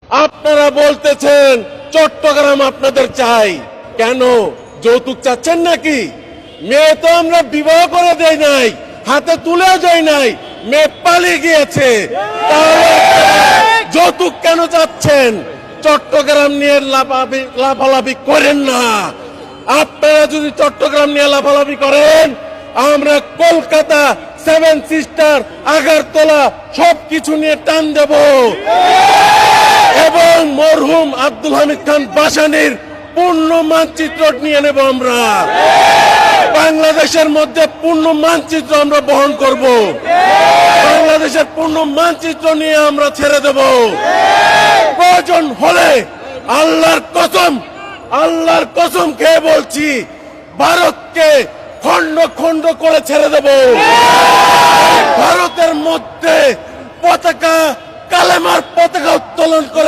আপনারা বলতেছেন চট্টগ্রাম আপনাদের চাই, কেন যৌতুক চাচ্ছেন নাকি? মেয়ে তো আমরা বিবাহ করে দেই নাই, হাতে তুলেও যাই নাই, মেয়ে পালিয়ে গিয়েছে, তাহলে যৌতুক কেন চাচ্ছেন? চট্টগ্রাম নিয়ে লাফালাফি করেন না। আপনারা যদি চট্টগ্রাম নিয়ে লাফালাফি করেন, আমরা কলকাতা, সেভেন সিস্টার, আগারতলা সবকিছু নিয়ে টান দেব এবং মরহুম আব্দুল হামিদ খান ভাসানীর পূর্ণ মানচিত্র নিয়ে নেব। আমরা বাংলাদেশের মধ্যে পূর্ণ মানচিত্র আমরা বহন করব, বাংলাদেশের পূর্ণ মানচিত্র নিয়ে আমরা ছেড়ে দেব। প্রয়োজন হলে আল্লাহর কসম খেয়ে বলছি, ভারতকে খন্ড খন্ড করে ছেড়ে দেব। ভারতের মধ্যে পতাকা, কালেমার পতাকা উত্তোলন করে